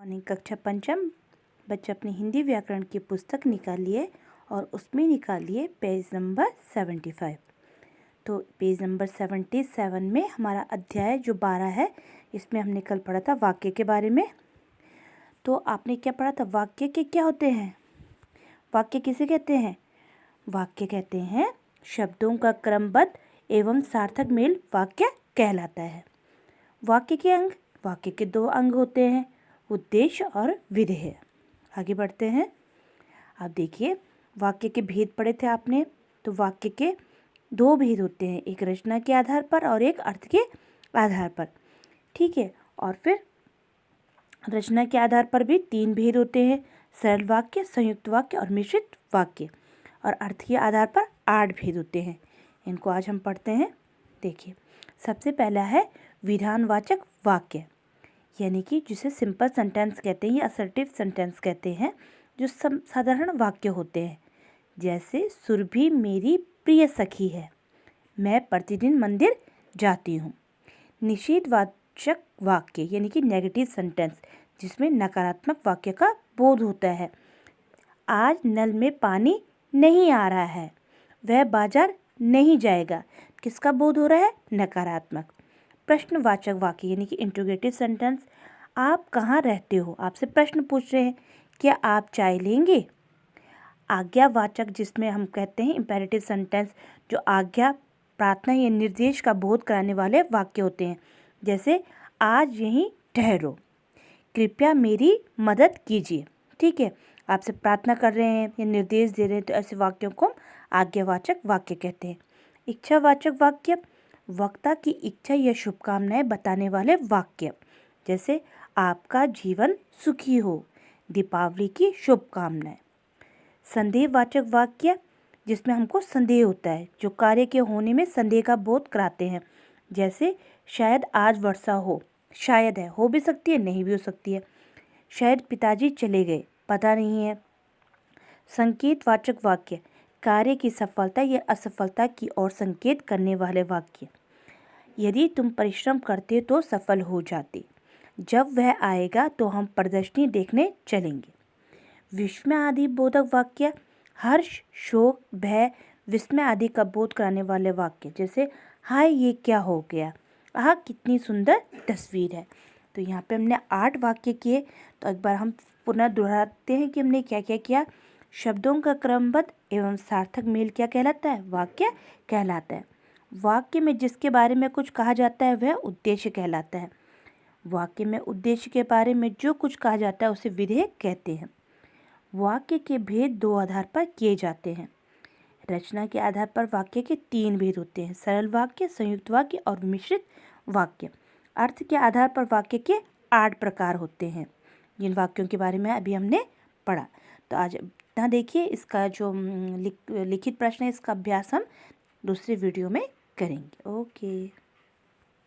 Morning कक्षा पंचम बच्चे अपनी हिंदी व्याकरण की पुस्तक निकालिए और उसमें निकालिए पेज नंबर 75। तो पेज नंबर 77 में हमारा अध्याय जो 12 है, इसमें हमने कल पढ़ा था वाक्य के बारे में। तो आपने क्या पढ़ा था? वाक्य के क्या होते हैं? वाक्य किसे कहते हैं? वाक्य कहते हैं शब्दों का क्रमबद्ध एवं सार्थक मेल वाक्य कहलाता है। वाक्य के अंग, वाक्य के 2 अंग होते हैं, उद्देश्य और विधेय। आगे बढ़ते हैं। आप देखिए, वाक्य के भेद पढ़े थे आपने। तो वाक्य के 2 भेद होते हैं, एक रचना के आधार पर और एक अर्थ के आधार पर। ठीक है। और फिर रचना के आधार पर भी 3 भेद होते हैं, सरल वाक्य, संयुक्त वाक्य और मिश्रित वाक्य। और अर्थ के आधार पर 8 भेद होते हैं। इनको आज हम पढ़ते हैं। देखिए, सबसे पहला है विधानवाचक वाक्य, यानी कि जिसे सिंपल सेंटेंस कहते हैं या असर्टिव सेंटेंस कहते हैं, जो साधारण वाक्य होते हैं। जैसे सुरभि मेरी प्रिय सखी है, मैं प्रतिदिन मंदिर जाती हूँ। निषेधवाचक वाक्य, यानी कि नेगेटिव सेंटेंस, जिसमें नकारात्मक वाक्य का बोध होता है। आज नल में पानी नहीं आ रहा है, वह बाजार नहीं जाएगा। किसका बोध हो रहा है? नकारात्मक। प्रश्नवाचक वाक्य, यानी कि इंट्रोगेटिव सेंटेंस, आप कहाँ रहते हो? आपसे प्रश्न पूछ रहे हैं, क्या आप चाय लेंगे? आज्ञावाचक, जिसमें हम कहते हैं इंपेरेटिव सेंटेंस, जो आज्ञा, प्रार्थना या निर्देश का बोध कराने वाले वाक्य होते हैं। जैसे आज यहीं ठहरो, कृपया मेरी मदद कीजिए। ठीक है, आपसे प्रार्थना कर रहे हैं या निर्देश दे रहे हैं, तो ऐसे वाक्यों को आज्ञावाचक वाक्य कहते हैं। इच्छावाचक वाक्य, वक्ता की इच्छा या शुभकामनाएं बताने वाले वाक्य। जैसे आपका जीवन सुखी हो, दीपावली की शुभकामनाएं। संदेहवाचक वाक्य, जिसमें हमको संदेह होता है, जो कार्य के होने में संदेह का बोध कराते हैं। जैसे शायद आज वर्षा हो, शायद है, हो भी सकती है, नहीं भी हो सकती है। शायद पिताजी चले गए, पता नहीं है। संकेतवाचक वाक्य, कार्य की सफलता या असफलता की ओर संकेत करने वाले वाक्य। यदि तुम परिश्रम करते तो सफल हो जाते, जब वह आएगा तो हम प्रदर्शनी देखने चलेंगे। विस्मय आदि बोधक वाक्य, हर्ष, शोक, भय, विस्मय आदि का बोध कराने वाले वाक्य। जैसे हाय ये क्या हो गया, आह कितनी सुंदर तस्वीर है। तो यहाँ पे हमने 8 वाक्य किए। तो एक बार हम पुनः दोहराते हैं कि हमने क्या क्या किया। शब्दों का क्रमबद्ध एवं सार्थक मेल क्या कहलाता है? वाक्य कहलाता है। वाक्य में जिसके बारे में कुछ कहा जाता है वह उद्देश्य कहलाता है। वाक्य में उद्देश्य के बारे में जो कुछ कहा जाता है उसे विधेय कहते हैं। वाक्य के भेद 2 आधार पर किए जाते हैं। रचना के आधार पर वाक्य के 3 भेद होते हैं, सरल वाक्य, संयुक्त वाक्य और मिश्रित वाक्य। अर्थ के आधार पर वाक्य के 8 प्रकार होते हैं, जिन वाक्यों के बारे में अभी हमने पढ़ा। तो आज इतना देखिए, इसका जो लिखित प्रश्न है, इसका अभ्यास हम दूसरे वीडियो में करेंगे। ओके।